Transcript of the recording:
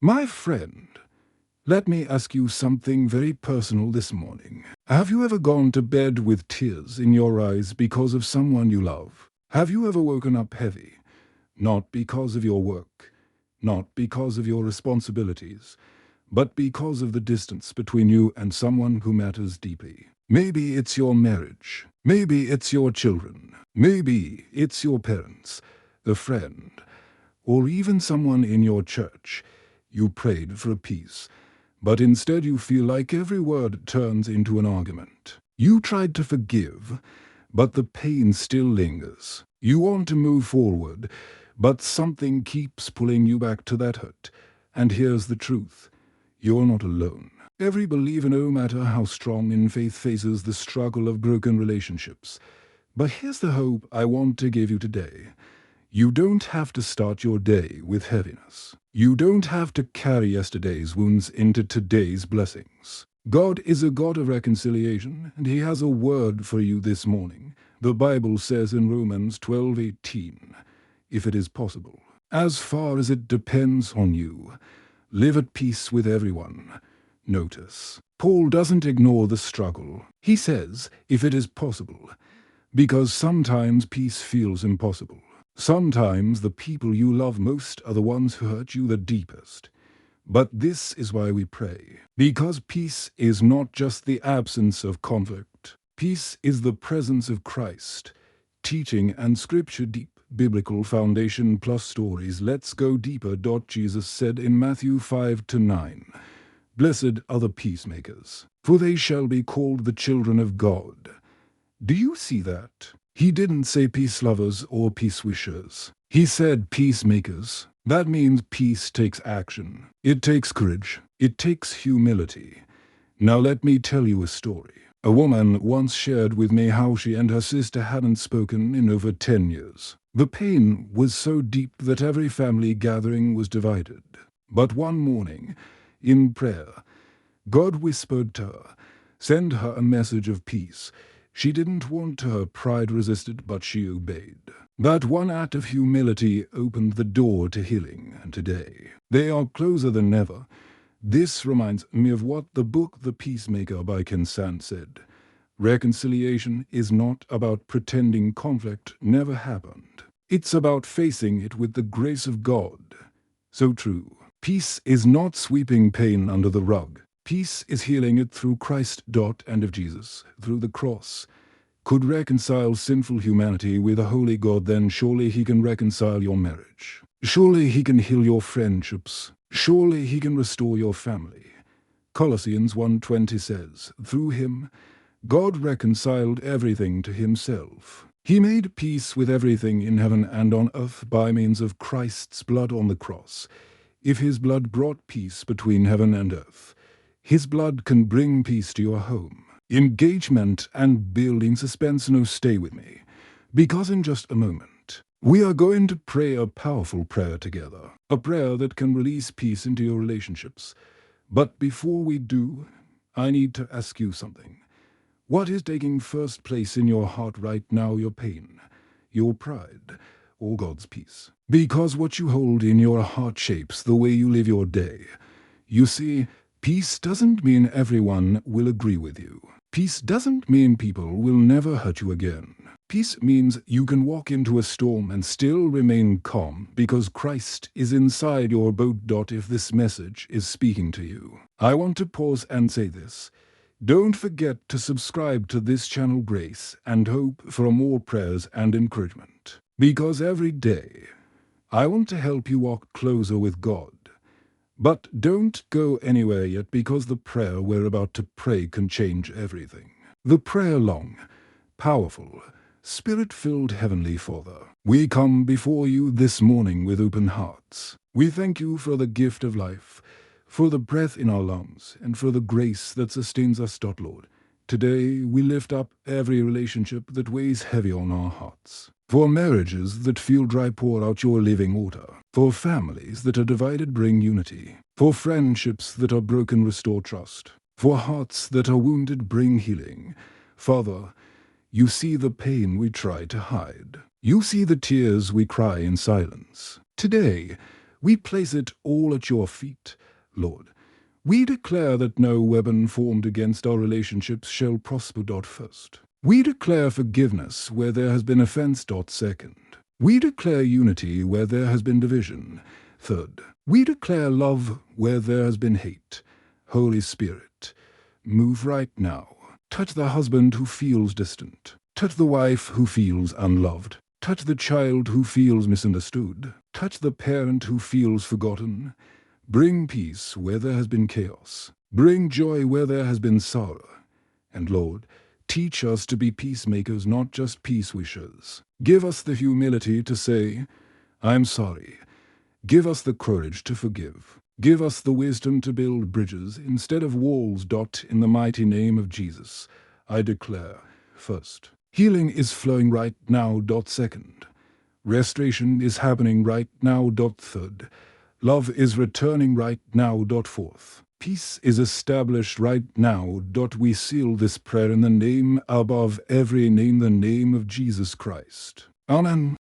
My friend, let me ask you something very personal this morning. Have you ever gone to bed with tears in your eyes because of someone you love? Have you ever woken up heavy? Not because of your work, not because of your responsibilities, but because of the distance between you and someone who matters deeply. Maybe it's your marriage. Maybe it's your children. Maybe it's your parents, a friend, or even someone in your church. You prayed for peace, but instead you feel like every word turns into an argument. You tried to forgive, but the pain still lingers. You want to move forward, but something keeps pulling you back to that hurt. And here's the truth. You're not alone. Every believer, no matter how strong in faith, faces the struggle of broken relationships. But here's the hope I want to give you today. You don't have to start your day with heaviness. You don't have to carry yesterday's wounds into today's blessings. God is a God of reconciliation, and He has a word for you this morning. The Bible says in Romans 12:18, if it is possible, as far as it depends on you, live at peace with everyone. Notice, Paul doesn't ignore the struggle. He says, if it is possible, because sometimes peace feels impossible. Sometimes the people you love most are the ones who hurt you the deepest. But this is why we pray. Because peace is not just the absence of conflict. Peace is the presence of Christ. Teaching and scripture deep. Biblical foundation plus stories. Let's go deeper. Jesus said in Matthew 5-9, blessed are the peacemakers, for they shall be called the children of God. Do you see that? He didn't say peace lovers or peace wishers. He said peacemakers. That means peace takes action. It takes courage. It takes humility. Now let me tell you a story. A woman once shared with me how she and her sister hadn't spoken in over 10 years. The pain was so deep that every family gathering was divided. But one morning, in prayer, God whispered to her, send her a message of peace. She didn't want to, her pride resisted, but she obeyed. That one act of humility opened the door to healing, and today they are closer than ever. This reminds me of what the book The Peacemaker by Ken Sand said. Reconciliation is not about pretending conflict never happened. It's about facing it with the grace of God. So true. Peace is not sweeping pain under the rug. Peace is healing it through Christ. And if Jesus, through the cross, could reconcile sinful humanity with a holy God, then surely He can reconcile your marriage. Surely He can heal your friendships. Surely He can restore your family. Colossians 1:20 says, through Him, God reconciled everything to Himself. He made peace with everything in heaven and on earth by means of Christ's blood on the cross. If His blood brought peace between heaven and earth, His blood can bring peace to your home. Engagement and building suspense. No, stay with me, because in just a moment, we are going to pray a powerful prayer together, a prayer that can release peace into your relationships. But before we do, I need to ask you something. What is taking first place in your heart right now? Your pain, your pride, or God's peace? Because what you hold in your heart shapes the way you live your day. You see, peace doesn't mean everyone will agree with you. Peace doesn't mean people will never hurt you again. Peace means you can walk into a storm and still remain calm because Christ is inside your boat. If this message is speaking to you, I want to pause and say this. Don't forget to subscribe to this channel, Grace and Hope, for more prayers and encouragement. Because every day, I want to help you walk closer with God. But don't go anywhere yet, because the prayer we're about to pray can change everything. The prayer long, powerful, Spirit-filled Heavenly Father, we come before you this morning with open hearts. We thank you for the gift of life, for the breath in our lungs, and for the grace that sustains us. Lord, today we lift up every relationship that weighs heavy on our hearts. For marriages that feel dry, pour out your living water. For families that are divided, bring unity. For friendships that are broken, restore trust. For hearts that are wounded, bring healing. Father, you see the pain we try to hide. You see the tears we cry in silence. Today, We place it all at your feet, Lord. We declare that no weapon formed against our relationships shall prosper. First. We declare forgiveness where there has been offense. Second. We declare unity where there has been division. Third. We declare love where there has been hate. Holy Spirit, move right now. Touch the husband who feels distant. Touch the wife who feels unloved. Touch the child who feels misunderstood. Touch the parent who feels forgotten. Bring peace where there has been chaos. Bring joy where there has been sorrow. And Lord, teach us to be peacemakers, not just peace wishers. Give us the humility to say, I'm sorry. Give us the courage to forgive. Give us the wisdom to build bridges instead of walls. In the mighty name of Jesus, I declare, first, healing is flowing right now. Second, restoration is happening right now. Third, love is returning right now. Fourth, peace is established right now. We seal this prayer in the name above every name, the name of Jesus Christ. Amen.